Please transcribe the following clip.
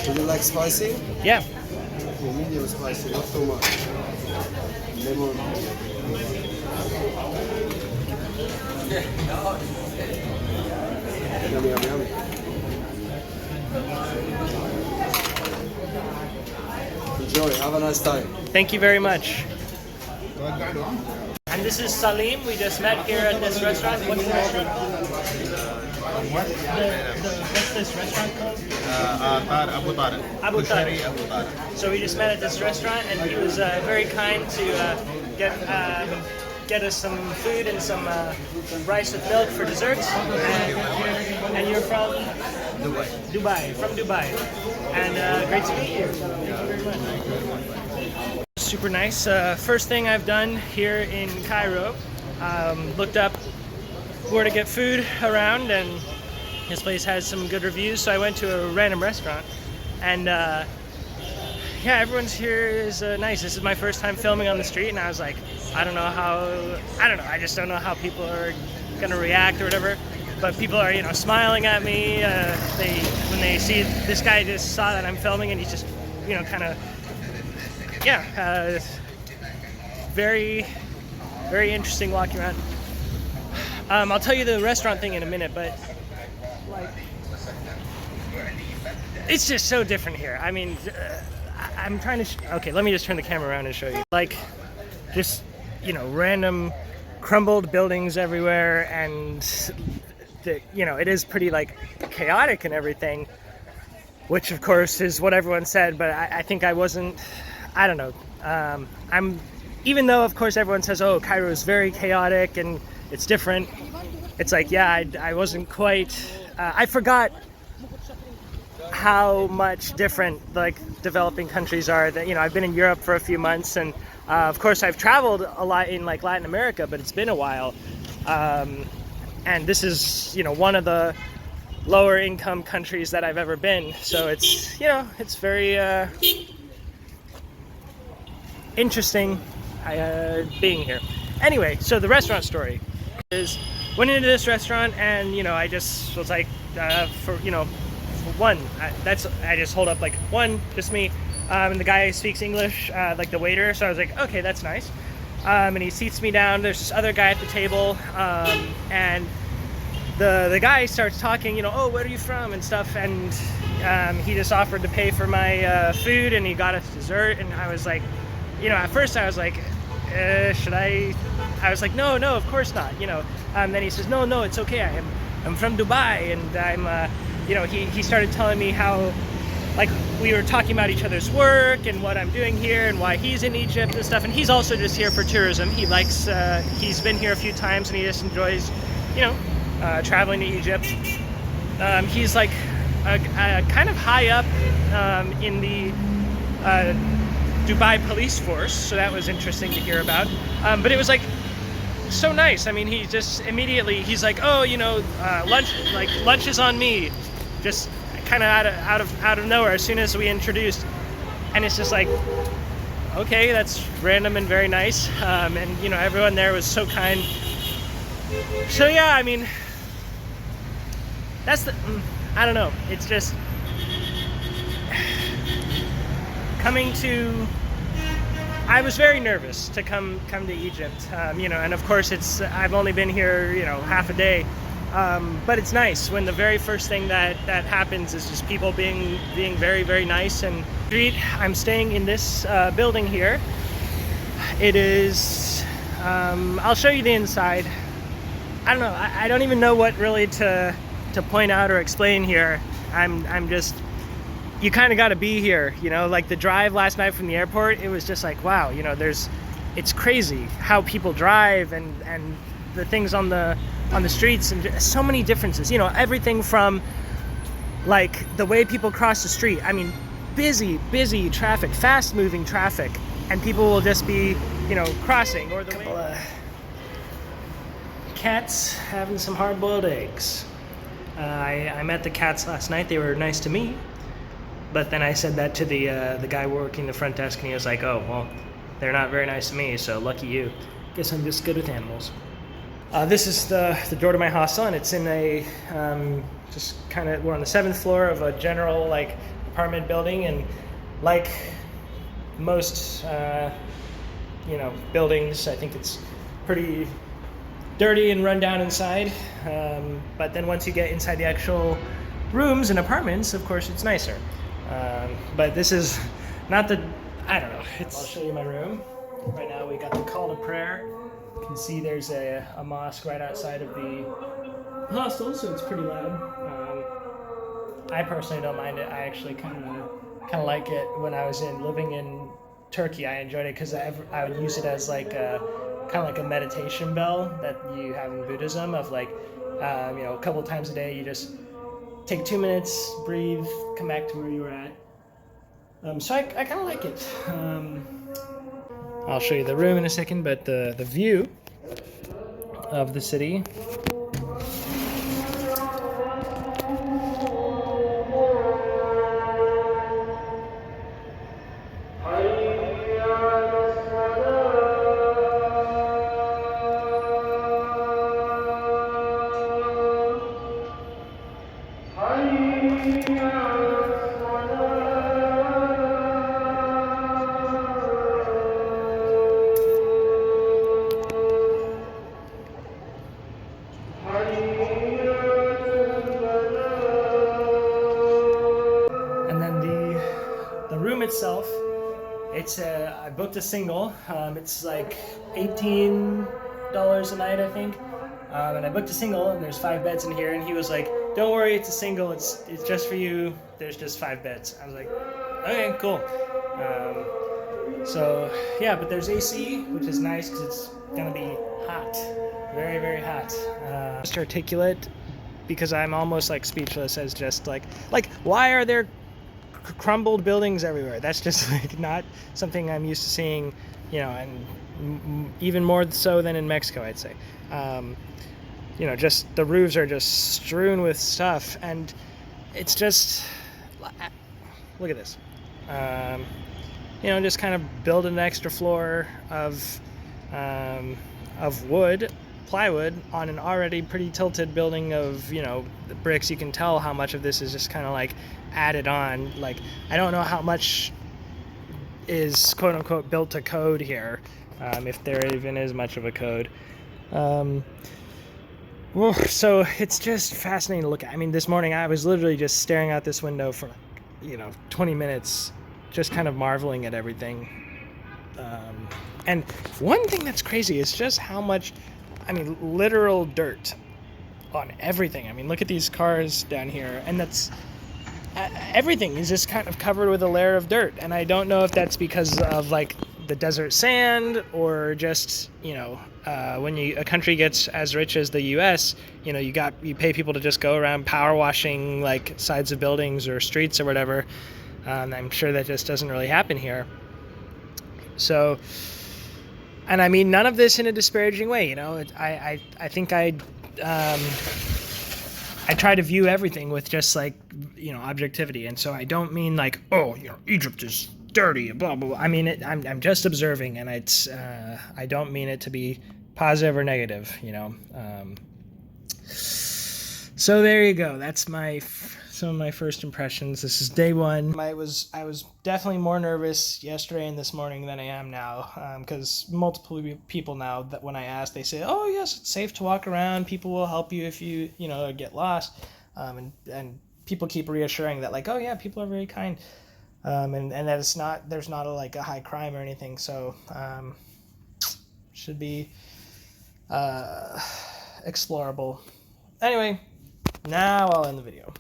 Do you like spicy? Yeah. Okay, medium spicy, not too much. Lemon. Yummy, yummy, yummy. Enjoy, have a nice time. Thank you very much. And this is Salim. We just met here at this restaurant. What's the restaurant called? What? What's this restaurant called? Abu Tariq. Abu Tariq. Abu Tariq. So we just met at this restaurant, and he was very kind to get us some food and some rice with milk for desserts. And you're from Dubai. Dubai, from Dubai. And great to meet you. Thank you very much. Super nice. First thing I've done here in Cairo, looked up where to get food around, and this place has some good reviews, so I went to a random restaurant. And yeah, everyone's here is nice. This is my first time filming on the street, and I was like, I don't know, I just don't know how people are gonna react or whatever. But people are, smiling at me. When they see this guy just saw that I'm filming, and he's just, kind of, very, very interesting walking around. I'll tell you the restaurant thing in a minute, but like, it's just so different here. I mean, I'm trying to. Okay, let me just turn the camera around and show you. Like, just random crumbled buildings everywhere, and it is pretty like chaotic and everything, which of course is what everyone said, but I think I wasn't. I don't know. Even though of course everyone says, oh, Cairo is very chaotic and it's different. It's like, yeah, I wasn't quite. I forgot how much different like developing countries are. That I've been in Europe for a few months, and of course I've traveled a lot in like Latin America, but it's been a while. And this is, one of the lower income countries that I've ever been. So it's, it's very interesting being here. Anyway, so the restaurant story is, went into this restaurant, and, I just was like, for one, I just hold up like one, just me. And the guy speaks English, like the waiter. So I was like, okay, that's nice. And he seats me down. There's this other guy at the table, and the guy starts talking, oh, where are you from and stuff, and he just offered to pay for my food, and he got us dessert, and I was like, at first I was like, should I was like, no, of course not, then he says, no, it's okay, I'm from Dubai, and I'm, he started telling me how, like, we were talking about each other's work and what I'm doing here and why he's in Egypt and stuff. And he's also just here for tourism. He likes, he's been here a few times, and he just enjoys, traveling to Egypt. He's like kind of high up in the Dubai police force, so that was interesting to hear about. But it was like so nice. I mean, he just immediately, he's like, oh, lunch is on me. Just kind of out of nowhere as soon as we introduced, and it's just like, okay, that's random and very nice, and everyone there was so kind. So yeah, I mean, that's I don't know, it's just coming to, I was very nervous to come to Egypt, and of course I've only been here half a day. But it's nice when the very first thing that happens is just people being very, very nice. And I'm staying in this building here. It is, I'll show you the inside. I don't know, I don't even know what really to point out or explain here. I'm just, you kind of got to be here, like the drive last night from the airport, it was just like, wow, it's crazy how people drive and the things on the streets, and so many differences, everything from like the way people cross the street. I mean, busy traffic, fast moving traffic, and people will just be, crossing, or the way cats having some hard-boiled eggs. I met the cats last night. They were nice to me, but then I said that to the guy working the front desk, and he was like, oh, well, they're not very nice to me, so lucky you. Guess I'm just good with animals. This is the door to my hostel, and it's in a, just kind of, we're on the 7th floor of a general, like, apartment building, and like most buildings, I think it's pretty dirty and run down inside. But then once you get inside the actual rooms and apartments, of course, it's nicer. But this is not the, I don't know. I'll show you my room. Right now we got the call to prayer. You can see there's a mosque right outside of the hostel, so it's pretty loud. I personally don't mind it. I actually kind of like it. When I was living in Turkey, I enjoyed it because I would use it as like kind of like a meditation bell that you have in Buddhism, of like a couple of times a day you just take 2 minutes, breathe, come back to where you were at. So I kind of like it. I'll show you the room in a second, but the view of the city. And then the room itself, it's I booked a single. It's like $18 a night, I think. And I booked a single, and there's 5 beds in here. And he was like, "Don't worry, it's a single. It's just for you. There's just 5 beds." I was like, "Okay, cool." So yeah, but there's AC, which is nice because it's gonna be hot, very, very hot. Just articulate, because I'm almost like speechless as just like why are there crumbled buildings everywhere? That's just like not something I'm used to seeing, and even more so than in Mexico, I'd say. Just the roofs are just strewn with stuff, and it's just, look at this. Just kind of build an extra floor of wood, plywood, on an already pretty tilted building of, the bricks. You can tell how much of this is just kind of like added on. Like, I don't know how much is quote unquote built to code here, if there even is much of a code. So it's just fascinating to look at. I mean, this morning I was literally just staring out this window for 20 minutes, just kind of marveling at everything. And one thing that's crazy is just how much, literal dirt on everything. Look at these cars down here, and that's everything is just kind of covered with a layer of dirt. And I don't know if that's because of like the desert sand, or just when a country gets as rich as the U.S., you pay people to just go around power washing like sides of buildings or streets or whatever. I'm sure that just doesn't really happen here. So, and none of this in a disparaging way. I think I try to view everything with just like objectivity, and so I don't mean like, oh, Egypt is dirty, blah blah blah. I'm just observing, and I don't mean it to be positive or negative. So there you go. That's some of my first impressions. This is day one. I was definitely more nervous yesterday and this morning than I am now, because multiple people now, that when I ask, they say, "Oh yes, it's safe to walk around. People will help you if you get lost," and people keep reassuring that like, "Oh yeah, people are very kind," and that there's not a high crime or anything. So should be explorable. Anyway, now I'll end the video.